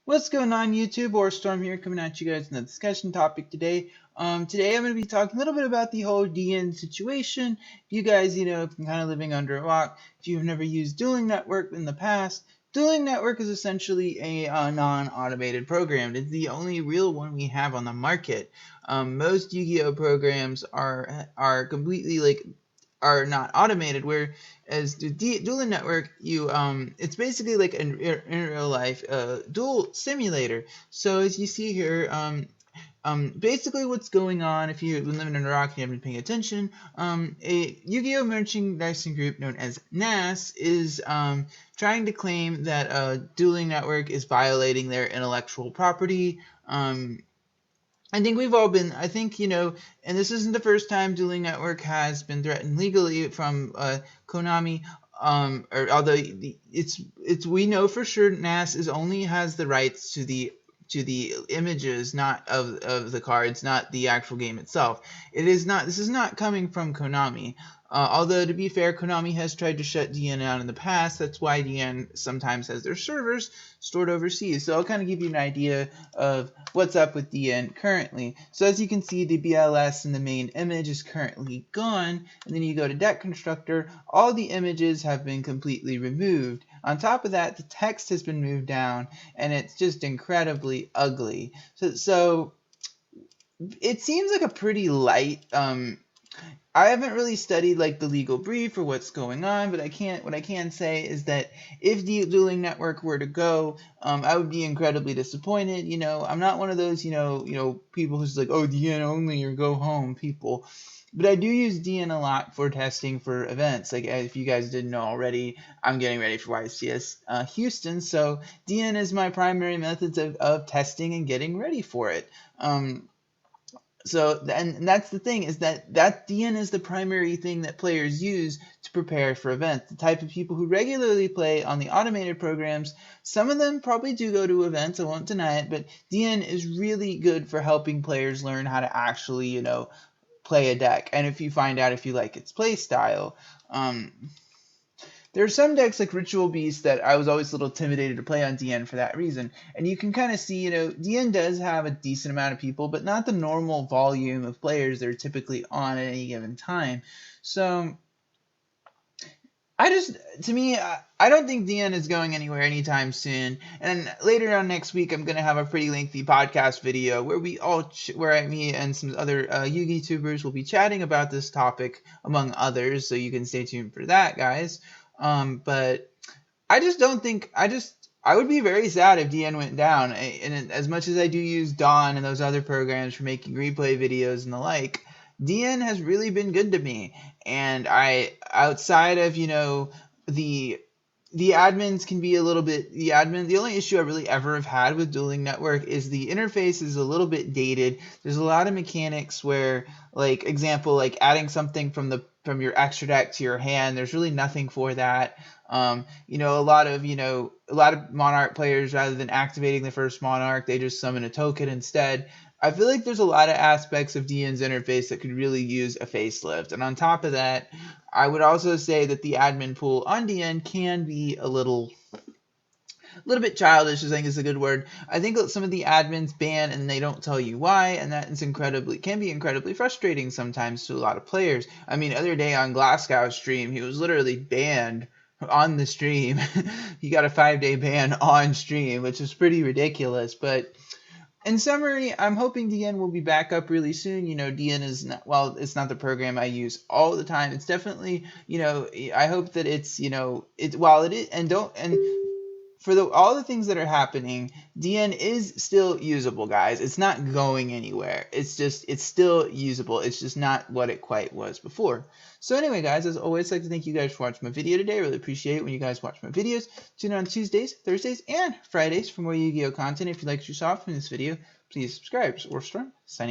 What's going on, YouTube? Or Storm here, coming at you guys in the discussion topic today. Today I'm going to be talking a little bit about the whole DN situation. If you guys, have been kind of living under a rock, if you've never used Dueling Network in the past, Dueling Network is essentially a non-automated program. It's the only real one we have on the market. Most Yu-Gi-Oh programs are completely are not automated, whereas the dueling network, it's basically like in real life duel simulator. So as you see here, basically what's going on, if you've been living in Iraq and you haven't been paying attention, a Yu-Gi-Oh merchandising group known as NAS is trying to claim that dueling network is violating their intellectual property. I think we've all been, and this isn't the first time Dueling Network has been threatened legally from Konami. Or although we know for sure NAS only has the rights to the images, not of the cards, not the actual game itself. This is not coming from Konami. Although, to be fair, Konami has tried to shut DN out in the past. That's why DN sometimes has their servers stored overseas. So I'll kind of give you an idea of what's up with DN currently. So as you can see, the BLS in the main image is currently gone. And then you go to Deck Constructor, all the images have been completely removed. On top of that, the text has been moved down, and it's just incredibly ugly. So it seems like a pretty light I haven't really studied like the legal brief or what's going on, but what I can say is that if the Dueling Network were to go, I would be incredibly disappointed. I'm not one of those people who's like, oh, DN only or go home people. But I do use DN a lot for testing for events. Like, if you guys didn't know already, I'm getting ready for YCS Houston, so DN is my primary methods of testing and getting ready for it. And that's the thing, is that DN is the primary thing that players use to prepare for events. The type of people who regularly play on the automated programs, some of them probably do go to events, I won't deny it, but DN is really good for helping players learn how to actually, play a deck. And if you find out if you like its play style. There are some decks like Ritual Beast that I was always a little intimidated to play on DN for that reason. And you can kind of see, DN does have a decent amount of people, but not the normal volume of players that are typically on at any given time. So I don't think DN is going anywhere anytime soon. And later on next week, I'm going to have a pretty lengthy podcast video where me and some other YouTubers will be chatting about this topic, among others. So you can stay tuned for that, guys. But I just don't think I would be very sad if DN went down. And as much as I do use Dawn and those other programs for making replay videos and the like, DN has really been good to me. And outside of, the admins can be a little bit, the only issue I really ever have had with Dueling Network is the interface is a little bit dated. There's a lot of mechanics where, like, example, like adding something from your extra deck to your hand, there's really nothing for that. A lot of Monarch players, rather than activating the first Monarch, they just summon a token instead. I feel like there's a lot of aspects of DN's interface that could really use a facelift. And on top of that, I would also say that the admin pool on DN can be a little bit childish, I think is a good word. I think some of the admins ban and they don't tell you why, and that is can be incredibly frustrating sometimes to a lot of players. I mean, other day on Glasgow's stream, he was literally banned on the stream. He got a 5-day ban on stream, which is pretty ridiculous. But in summary, I'm hoping DN will be back up really soon. DN is not, well, it's not the program I use all the time. It's definitely, I hope that it's, while it is, and for all the things that are happening, DN is still usable, guys. It's not going anywhere. It's still usable. It's just not what it quite was before. So anyway, guys, as always, I'd like to thank you guys for watching my video today. I really appreciate it when you guys watch my videos. Tune in on Tuesdays, Thursdays, and Fridays for more Yu-Gi-Oh content. If you liked what you saw from this video, please subscribe. Or Storm, signing